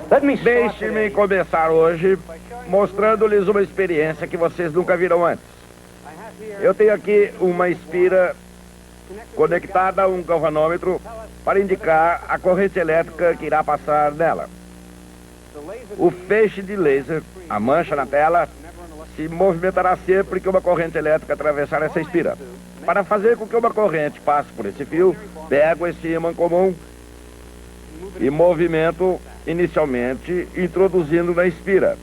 Deixe-me começar hoje mostrando-lhes uma experiência que vocês nunca viram antes. Eu tenho aqui uma espira conectada a um galvanômetro para indicar a corrente elétrica que irá passar nela. O feixe de laser, a mancha na tela, se movimentará sempre que uma corrente elétrica atravessar essa espira. Para fazer com que uma corrente passe por esse fio, pego esse ímã comum e movimento inicialmente introduzindo na espira.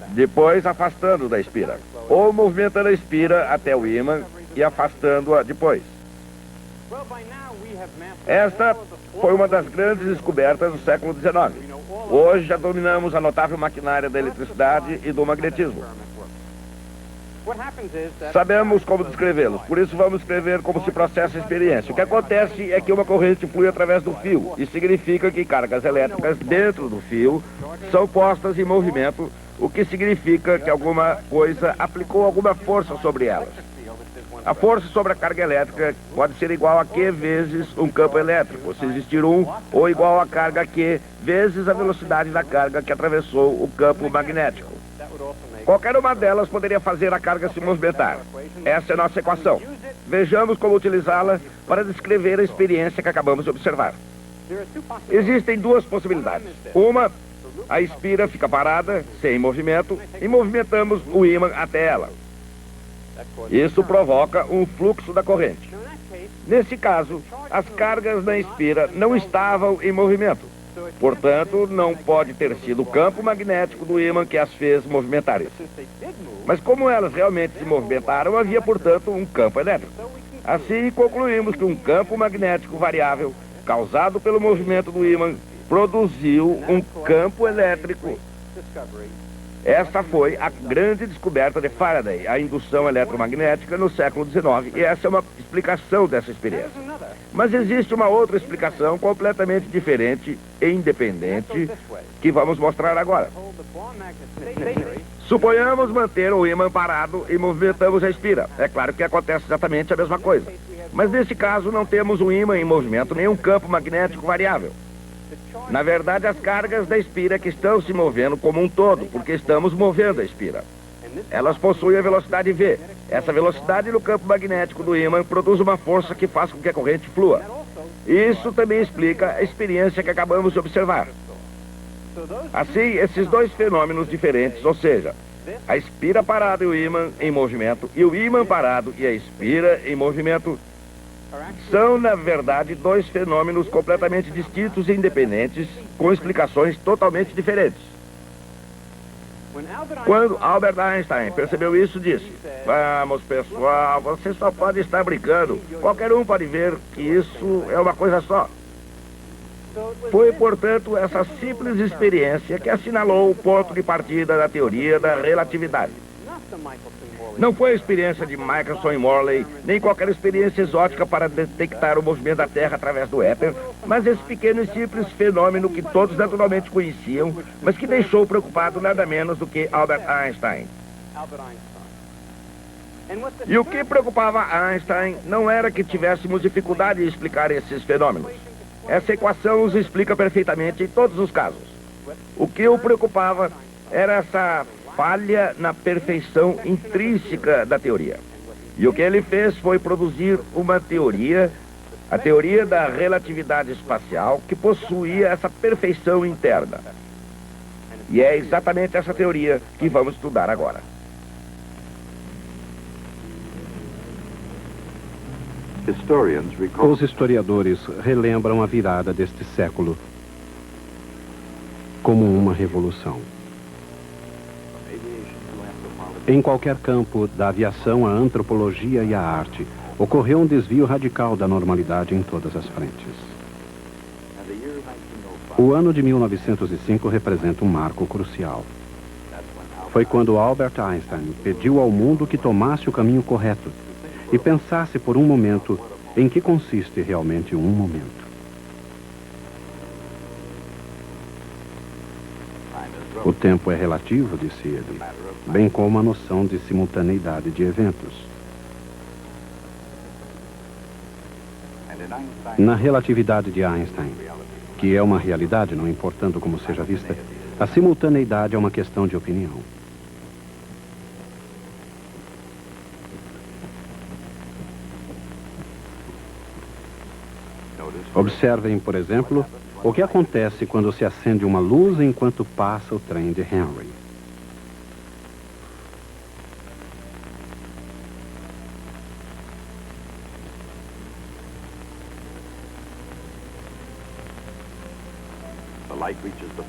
Depois afastando da espira. Ou movimentando a espira até o ímã e afastando-a depois. Esta foi uma das grandes descobertas do século XIX. Hoje já dominamos a notável maquinária da eletricidade e do magnetismo. Sabemos como descrevê-los, por isso vamos escrever como se processa a experiência. O que acontece é que uma corrente flui através do fio. Isso significa que cargas elétricas dentro do fio são postas em movimento, o que significa que alguma coisa aplicou alguma força sobre elas. A força sobre a carga elétrica pode ser igual a Q vezes um campo elétrico, se existir um, ou igual a carga Q vezes a velocidade da carga que atravessou o campo magnético. Qualquer uma delas poderia fazer a carga se movimentar. Essa é a nossa equação. Vejamos como utilizá-la para descrever a experiência que acabamos de observar. Existem duas possibilidades. Uma, a espira fica parada, sem movimento, e movimentamos o ímã até ela. Isso provoca um fluxo da corrente. Nesse caso, as cargas na espira não estavam em movimento. Portanto, não pode ter sido o campo magnético do ímã que as fez movimentarem. Mas como elas realmente se movimentaram, havia, portanto, um campo elétrico. Assim, concluímos que um campo magnético variável, causado pelo movimento do ímã, produziu um campo elétrico. Esta foi a grande descoberta de Faraday, a indução eletromagnética no século XIX, e essa é uma explicação dessa experiência. Mas existe uma outra explicação completamente diferente e independente que vamos mostrar agora. Suponhamos manter o ímã parado e movimentamos a espira. É claro que acontece exatamente a mesma coisa. Mas nesse caso não temos um ímã em movimento, nem um campo magnético variável. Na verdade, as cargas da espira que estão se movendo como um todo, porque estamos movendo a espira. Elas possuem a velocidade V. Essa velocidade no campo magnético do ímã produz uma força que faz com que a corrente flua. Isso também explica a experiência que acabamos de observar. Assim, esses dois fenômenos diferentes, ou seja, a espira parada e o ímã em movimento, e o ímã parado e a espira em movimento, são, na verdade, dois fenômenos completamente distintos e independentes, com explicações totalmente diferentes. Quando Albert Einstein percebeu isso, disse: "Vamos, pessoal, você só pode estar brincando. Qualquer um pode ver que isso é uma coisa só." Foi, portanto, essa simples experiência que assinalou o ponto de partida da teoria da relatividade. Não foi a experiência de Michelson e Morley, nem qualquer experiência exótica para detectar o movimento da Terra através do éter, mas esse pequeno e simples fenômeno que todos naturalmente conheciam, mas que deixou preocupado nada menos do que Albert Einstein. E o que preocupava Einstein não era que tivéssemos dificuldade em explicar esses fenômenos. Essa equação os explica perfeitamente em todos os casos. O que o preocupava era essa falha na perfeição intrínseca da teoria. E o que ele fez foi produzir uma teoria, a teoria da relatividade espacial, que possuía essa perfeição interna. E é exatamente essa teoria que vamos estudar agora. Os historiadores relembram a virada deste século como uma revolução. Em qualquer campo, da aviação à antropologia e à arte, ocorreu um desvio radical da normalidade em todas as frentes. O ano de 1905 representa um marco crucial. Foi quando Albert Einstein pediu ao mundo que tomasse o caminho correto e pensasse por um momento em que consiste realmente um momento. O tempo é relativo, disse ele, bem como a noção de simultaneidade de eventos. Na relatividade de Einstein, que é uma realidade, não importando como seja vista, a simultaneidade é uma questão de opinião. Observem, por exemplo, o que acontece quando se acende uma luz enquanto passa o trem de Henry.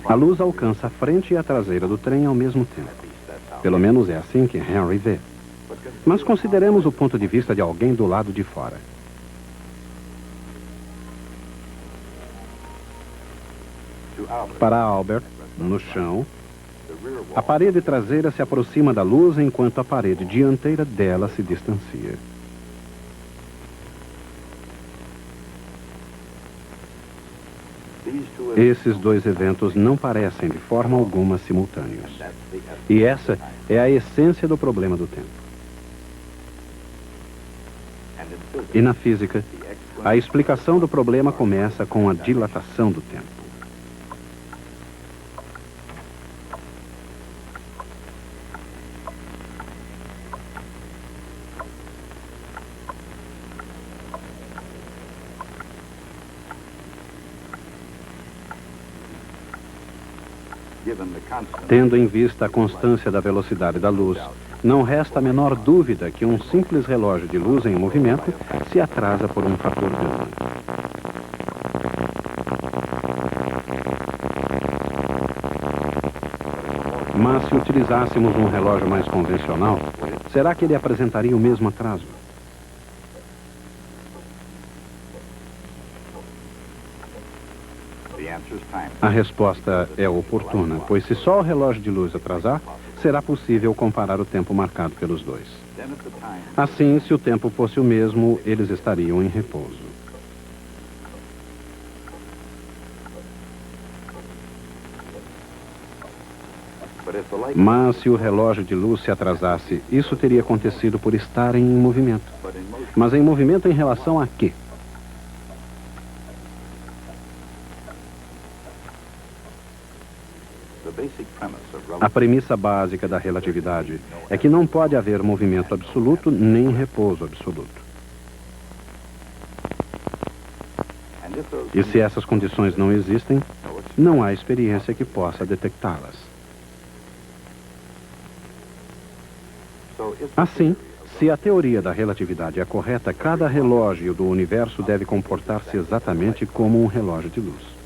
A luz alcança a frente e a traseira do trem ao mesmo tempo. Pelo menos é assim que Henry vê. Mas consideremos o ponto de vista de alguém do lado de fora. Para Albert, no chão, a parede traseira se aproxima da luz enquanto a parede dianteira dela se distancia. Esses dois eventos não parecem de forma alguma simultâneos. E essa é a essência do problema do tempo. E na física, a explicação do problema começa com a dilatação do tempo. Tendo em vista a constância da velocidade da luz, não resta a menor dúvida que um simples relógio de luz em movimento se atrasa por um fator gama. Mas se utilizássemos um relógio mais convencional, será que ele apresentaria o mesmo atraso? A resposta é oportuna, pois se só o relógio de luz atrasar, será possível comparar o tempo marcado pelos dois. Assim, se o tempo fosse o mesmo, eles estariam em repouso. Mas se o relógio de luz se atrasasse, isso teria acontecido por estarem em movimento. Mas em movimento em relação a quê? A premissa básica da relatividade é que não pode haver movimento absoluto nem repouso absoluto. E se essas condições não existem, não há experiência que possa detectá-las. Assim, se a teoria da relatividade é correta, cada relógio do universo deve comportar-se exatamente como um relógio de luz.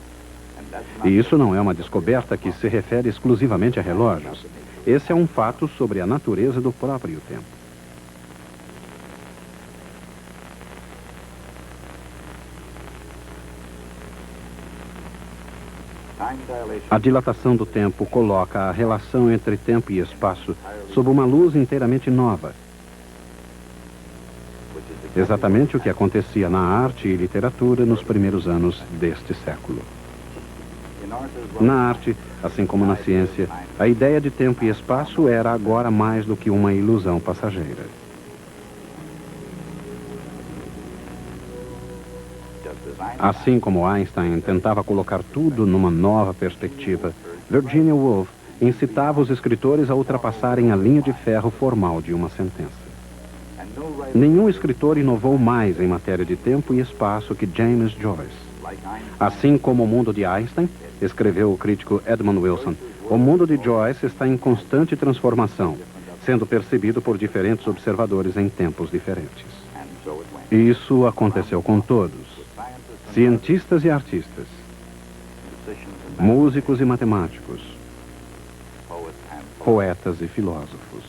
E isso não é uma descoberta que se refere exclusivamente a relógios. Esse é um fato sobre a natureza do próprio tempo. A dilatação do tempo coloca a relação entre tempo e espaço sob uma luz inteiramente nova. Exatamente o que acontecia na arte e literatura nos primeiros anos deste século. Na arte, assim como na ciência, a ideia de tempo e espaço era agora mais do que uma ilusão passageira. Assim como Einstein tentava colocar tudo numa nova perspectiva, Virginia Woolf incitava os escritores a ultrapassarem a linha de ferro formal de uma sentença. Nenhum escritor inovou mais em matéria de tempo e espaço que James Joyce. Assim como o mundo de Einstein, escreveu o crítico Edmund Wilson, o mundo de Joyce está em constante transformação, sendo percebido por diferentes observadores em tempos diferentes. E isso aconteceu com todos, cientistas e artistas, músicos e matemáticos, poetas e filósofos.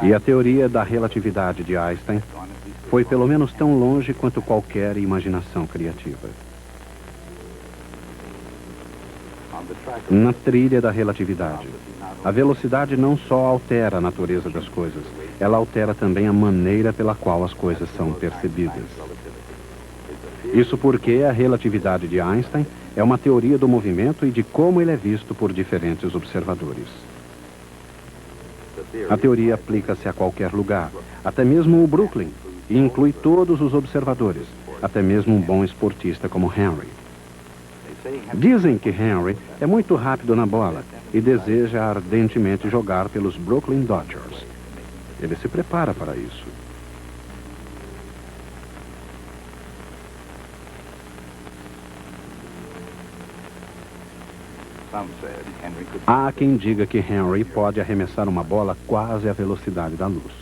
E a teoria da relatividade de Einstein foi pelo menos tão longe quanto qualquer imaginação criativa. Na trilha da relatividade, a velocidade não só altera a natureza das coisas, ela altera também a maneira pela qual as coisas são percebidas. Isso porque a relatividade de Einstein é uma teoria do movimento e de como ele é visto por diferentes observadores. A teoria aplica-se a qualquer lugar, até mesmo o Brooklyn, e inclui todos os observadores, até mesmo um bom esportista como Henry. Dizem que Henry é muito rápido na bola e deseja ardentemente jogar pelos Brooklyn Dodgers. Ele se prepara para isso. Há quem diga que Henry pode arremessar uma bola quase à velocidade da luz.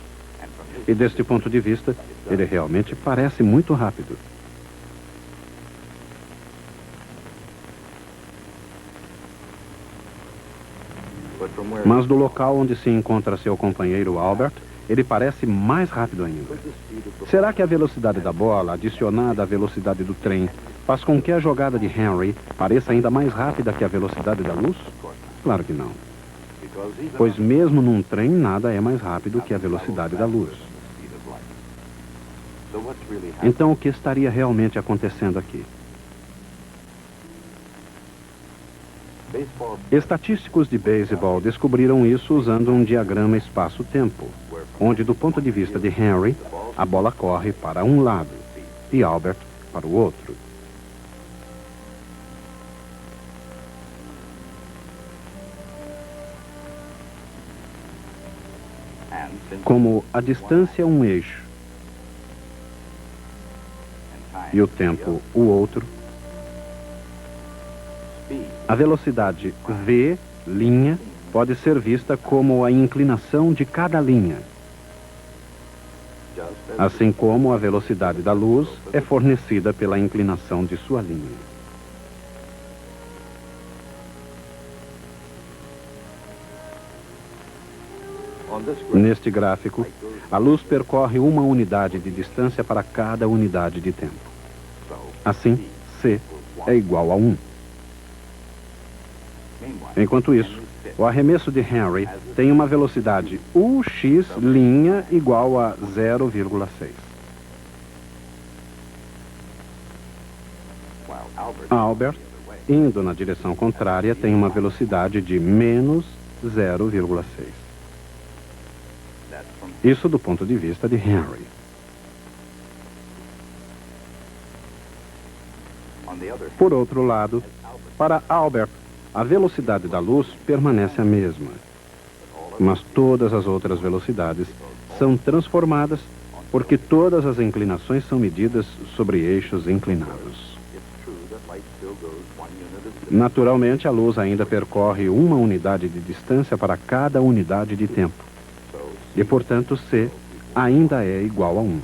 E deste ponto de vista, ele realmente parece muito rápido. Mas do local onde se encontra seu companheiro Albert, ele parece mais rápido ainda. Será que a velocidade da bola, adicionada à velocidade do trem, faz com que a jogada de Henry pareça ainda mais rápida que a velocidade da luz? Claro que não. Pois mesmo num trem, nada é mais rápido que a velocidade da luz. Então, o que estaria realmente acontecendo aqui? Estatísticos de beisebol descobriram isso usando um diagrama espaço-tempo, onde, do ponto de vista de Henry, a bola corre para um lado e Albert para o outro. Como a distância é um eixo e o tempo o outro, a velocidade v', pode ser vista como a inclinação de cada linha, assim como a velocidade da luz é fornecida pela inclinação de sua linha. Neste gráfico, a luz percorre uma unidade de distância para cada unidade de tempo. Assim, c é igual a 1. Enquanto isso, o arremesso de Henry tem uma velocidade ux' igual a 0,6. Albert, indo na direção contrária, tem uma velocidade de menos 0,6. Isso do ponto de vista de Henry. Por outro lado, para Albert, a velocidade da luz permanece a mesma, mas todas as outras velocidades são transformadas porque todas as inclinações são medidas sobre eixos inclinados. Naturalmente, a luz ainda percorre uma unidade de distância para cada unidade de tempo. E, portanto, c ainda é igual a 1.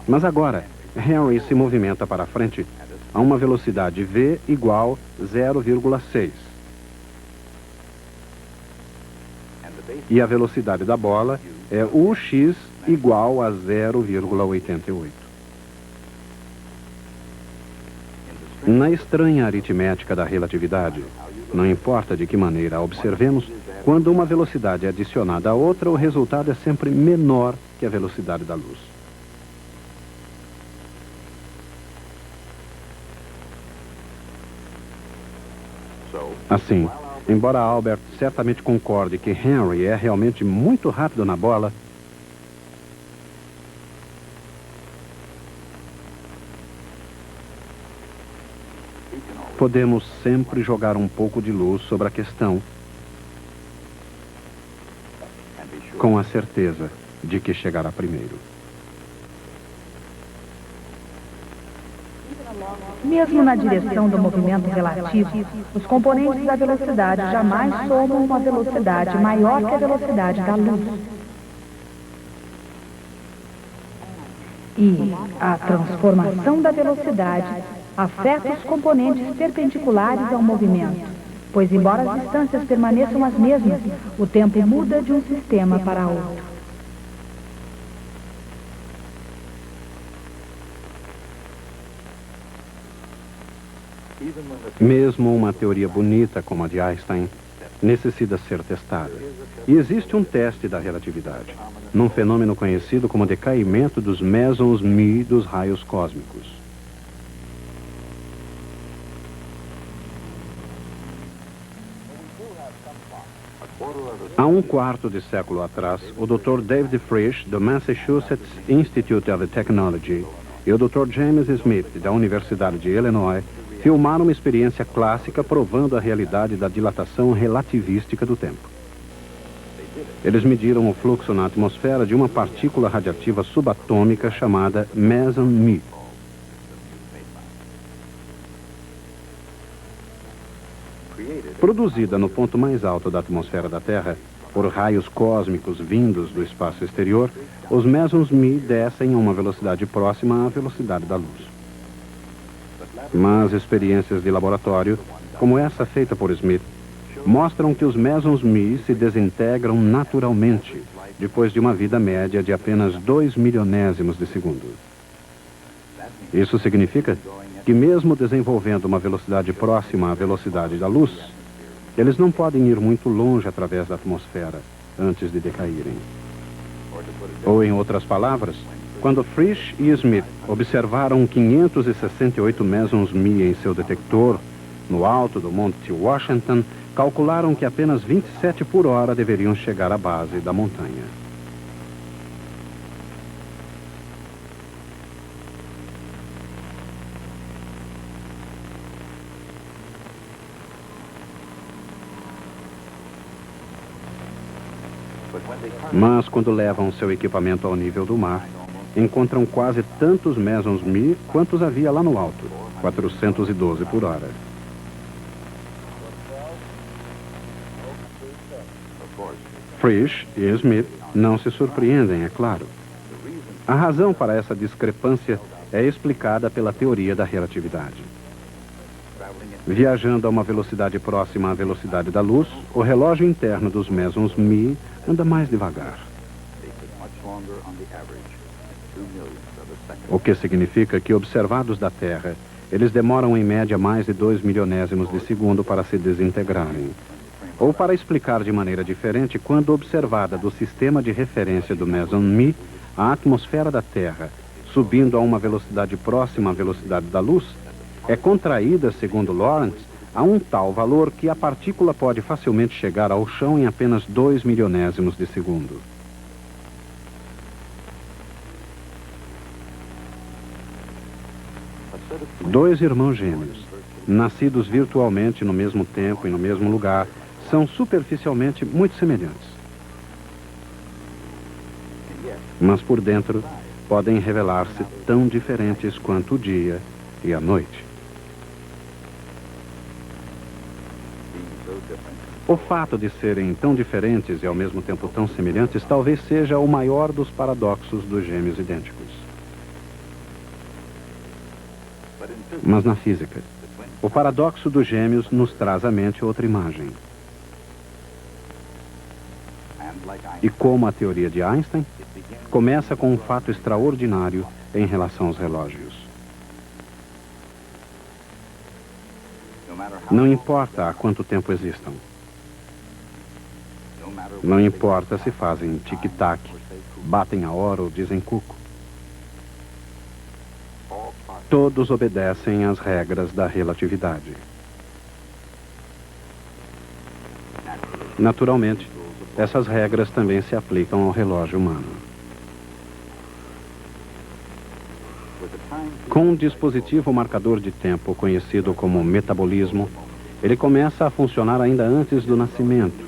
Mas agora, Henry se movimenta para frente a uma velocidade v igual 0,6. E a velocidade da bola é ux igual a 0,88. Na estranha aritmética da relatividade, não importa de que maneira a observemos, quando uma velocidade é adicionada a outra, o resultado é sempre menor que a velocidade da luz. Assim, embora Albert certamente concorde que Henry é realmente muito rápido na bola, podemos sempre jogar um pouco de luz sobre a questão, com a certeza de que chegará primeiro. Mesmo na direção do movimento relativo, os componentes da velocidade jamais somam uma velocidade maior que a velocidade da luz. E a transformação da velocidade afeta os componentes perpendiculares ao movimento, pois embora as distâncias permaneçam as mesmas, o tempo muda de um sistema para outro. Mesmo uma teoria bonita como a de Einstein necessita ser testada. E existe um teste da relatividade, num fenômeno conhecido como decaimento dos mesons μ dos raios cósmicos. Há um quarto de século atrás, o Dr. David Frisch, do Massachusetts Institute of Technology, e o Dr. James Smith, da Universidade de Illinois, filmaram uma experiência clássica provando a realidade da dilatação relativística do tempo. Eles mediram o fluxo na atmosfera de uma partícula radiativa subatômica chamada meson-mi. Produzida no ponto mais alto da atmosfera da Terra, por raios cósmicos vindos do espaço exterior, os mesons-mi descem a uma velocidade próxima à velocidade da luz. Mas experiências de laboratório, como essa feita por Smith, mostram que os mesons-mi se desintegram naturalmente, depois de uma vida média de apenas 2 milionésimos de segundo. Isso significa que mesmo desenvolvendo uma velocidade próxima à velocidade da luz, eles não podem ir muito longe através da atmosfera antes de decaírem. Ou, em outras palavras, quando Frisch e Smith observaram 568 mesons-mi em seu detector, no alto do Monte Washington, calcularam que apenas 27 por hora deveriam chegar à base da montanha. Mas quando levam seu equipamento ao nível do mar, encontram quase tantos mesons-mi quantos havia lá no alto, 412 por hora. Frisch e Smith não se surpreendem, é claro. A razão para essa discrepância é explicada pela teoria da relatividade. Viajando a uma velocidade próxima à velocidade da luz, o relógio interno dos mesons-mi anda mais devagar. O que significa que, observados da Terra, eles demoram em média mais de 2 milionésimos de segundo para se desintegrarem. Ou para explicar de maneira diferente, quando observada do sistema de referência do meson-mi, a atmosfera da Terra, subindo a uma velocidade próxima à velocidade da luz, é contraída, segundo Lorentz, a um tal valor que a partícula pode facilmente chegar ao chão em apenas 2 milionésimos de segundo. Dois irmãos gêmeos, nascidos virtualmente no mesmo tempo e no mesmo lugar, são superficialmente muito semelhantes. Mas por dentro podem revelar-se tão diferentes quanto o dia e a noite. O fato de serem tão diferentes e ao mesmo tempo tão semelhantes talvez seja o maior dos paradoxos dos gêmeos idênticos. Mas na física, o paradoxo dos gêmeos nos traz à mente outra imagem. E como a teoria de Einstein, começa com um fato extraordinário em relação aos relógios. Não importa há quanto tempo existam. Não importa se fazem tic-tac, batem a hora ou dizem cuco. Todos obedecem às regras da relatividade. Naturalmente, essas regras também se aplicam ao relógio humano. Com um dispositivo marcador de tempo conhecido como metabolismo, ele começa a funcionar ainda antes do nascimento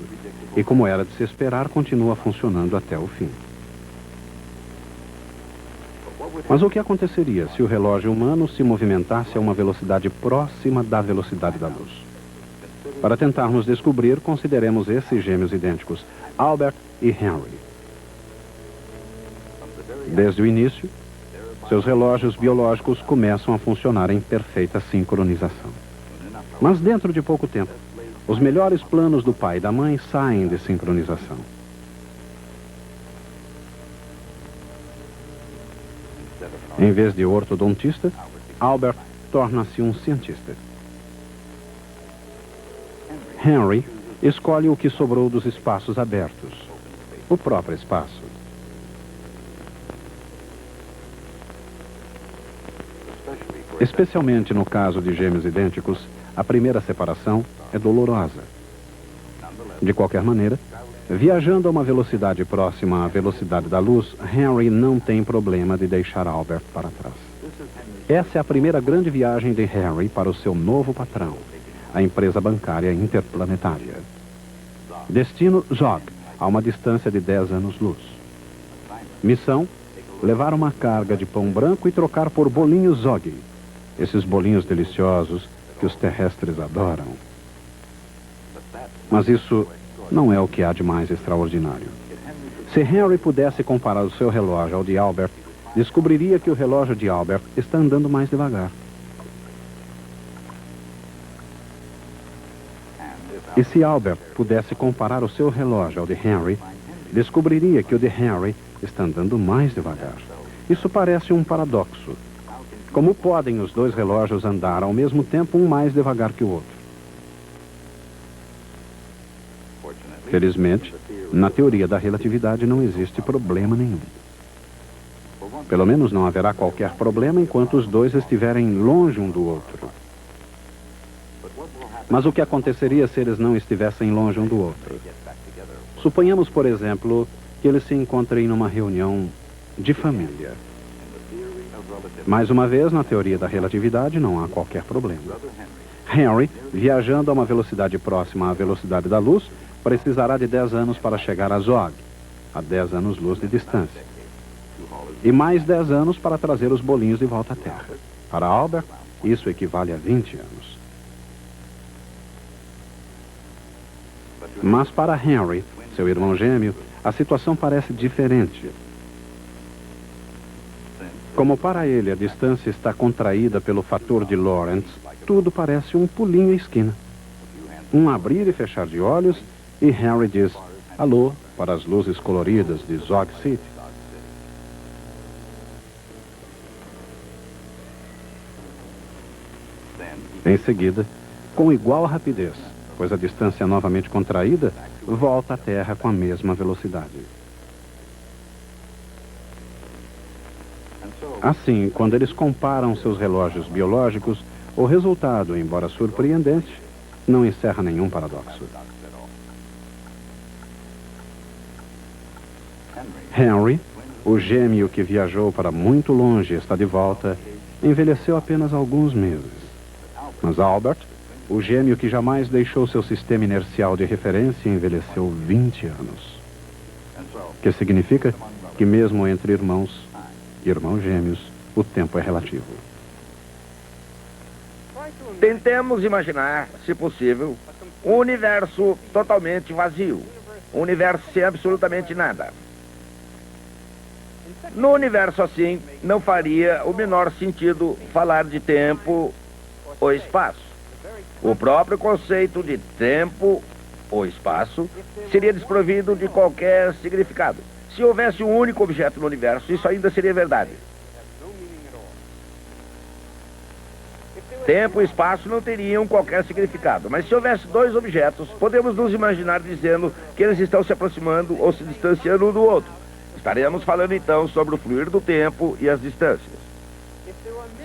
e, como era de se esperar, continua funcionando até o fim. Mas o que aconteceria se o relógio humano se movimentasse a uma velocidade próxima da velocidade da luz? Para tentarmos descobrir, consideremos esses gêmeos idênticos, Albert e Henry. Desde o início, seus relógios biológicos começam a funcionar em perfeita sincronização. Mas dentro de pouco tempo, os melhores planos do pai e da mãe saem de sincronização. Em vez de ortodontista, Albert torna-se um cientista. Henry escolhe o que sobrou dos espaços abertos, o próprio espaço. Especialmente no caso de gêmeos idênticos, a primeira separação é dolorosa. De qualquer maneira, viajando a uma velocidade próxima à velocidade da luz, Henry não tem problema de deixar Albert para trás. Essa é a primeira grande viagem de Henry para o seu novo patrão, a empresa bancária interplanetária. Destino Zog, a uma distância de 10 anos-luz. Missão: levar uma carga de pão branco e trocar por bolinhos Zog. Esses bolinhos deliciosos que os terrestres adoram. Mas isso não é o que há de mais extraordinário. Se Henry pudesse comparar o seu relógio ao de Albert, descobriria que o relógio de Albert está andando mais devagar. E se Albert pudesse comparar o seu relógio ao de Henry, descobriria que o de Henry está andando mais devagar. Isso parece um paradoxo. Como podem os dois relógios andar ao mesmo tempo, um mais devagar que o outro? Felizmente, na teoria da relatividade não existe problema nenhum. Pelo menos não haverá qualquer problema enquanto os dois estiverem longe um do outro. Mas o que aconteceria se eles não estivessem longe um do outro? Suponhamos, por exemplo, que eles se encontrem numa reunião de família. Mais uma vez, na teoria da relatividade, não há qualquer problema. Henry, viajando a uma velocidade próxima à velocidade da luz, precisará de 10 anos para chegar a Zog, a 10 anos-luz de distância. E mais 10 anos para trazer os bolinhos de volta à Terra. Para Albert, isso equivale a 20 anos. Mas para Henry, seu irmão gêmeo, a situação parece diferente. Como para ele a distância está contraída pelo fator de Lorentz, tudo parece um pulinho à esquina. Um abrir e fechar de olhos, e Henry diz alô para as luzes coloridas de Zog City. Em seguida, com igual rapidez, pois a distância é novamente contraída, volta à Terra com a mesma velocidade. Assim, quando eles comparam seus relógios biológicos, o resultado, embora surpreendente, não encerra nenhum paradoxo. Henry, o gêmeo que viajou para muito longe e está de volta, envelheceu apenas alguns meses. Mas Albert, o gêmeo que jamais deixou seu sistema inercial de referência, envelheceu 20 anos. Que significa que mesmo entre irmãos gêmeos, o tempo é relativo. Tentemos imaginar, se possível, um universo totalmente vazio. Um universo sem absolutamente nada. No universo assim, não faria o menor sentido falar de tempo ou espaço. O próprio conceito de tempo ou espaço seria desprovido de qualquer significado. Se houvesse um único objeto no universo, isso ainda seria verdade. Tempo e espaço não teriam qualquer significado. Mas se houvesse dois objetos, podemos nos imaginar dizendo que eles estão se aproximando ou se distanciando um do outro. Estaremos falando então sobre o fluir do tempo e as distâncias.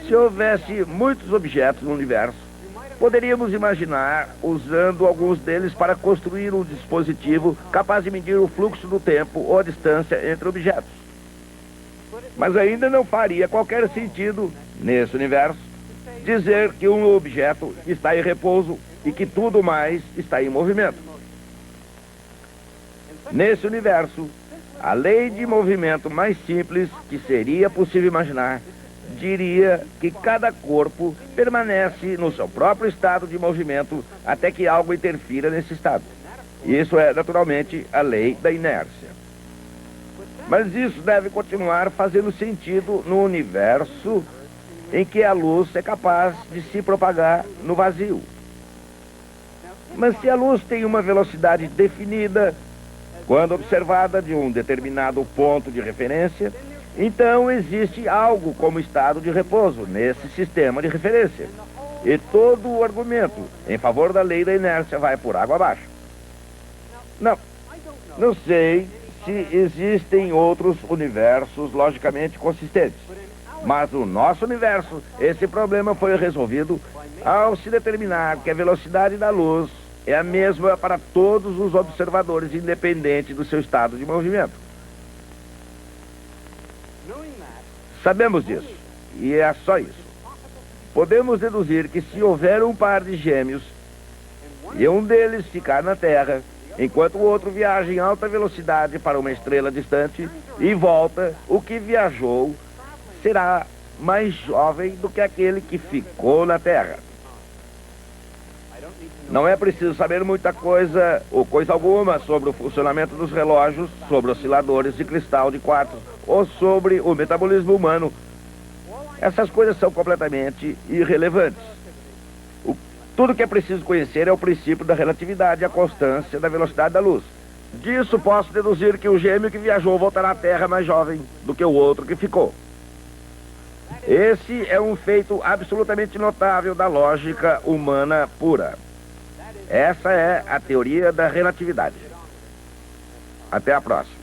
Se houvesse muitos objetos no universo, poderíamos imaginar usando alguns deles para construir um dispositivo capaz de medir o fluxo do tempo ou a distância entre objetos. Mas ainda não faria qualquer sentido, nesse universo, dizer que um objeto está em repouso e que tudo mais está em movimento. Nesse universo, a lei de movimento mais simples que seria possível imaginar diria que cada corpo permanece no seu próprio estado de movimento até que algo interfira nesse estado. Isso é, naturalmente, a lei da inércia. Mas isso deve continuar fazendo sentido no universo em que a luz é capaz de se propagar no vazio. Mas se a luz tem uma velocidade definida, quando observada de um determinado ponto de referência, então existe algo como estado de repouso nesse sistema de referência. E todo o argumento em favor da lei da inércia vai por água abaixo. Não sei se existem outros universos logicamente consistentes. Mas no nosso universo, esse problema foi resolvido ao se determinar que a velocidade da luz é a mesma para todos os observadores, independente do seu estado de movimento. Sabemos disso, e é só isso. podemos deduzir que se houver um par de gêmeos e um deles ficar na Terra, enquanto o outro viaja em alta velocidade para uma estrela distante e volta, o que viajou será mais jovem do que aquele que ficou na Terra. Não é preciso saber muita coisa ou coisa alguma sobre o funcionamento dos relógios, sobre osciladores de cristal de quartzo ou sobre o metabolismo humano. Essas coisas são completamente irrelevantes. Tudo que é preciso conhecer é o princípio da relatividade e a constância da velocidade da luz. Disso posso deduzir que o gêmeo que viajou voltará à Terra mais jovem do que o outro que ficou. Esse é um feito absolutamente notável da lógica humana pura. Essa é a teoria da relatividade. Até a próxima.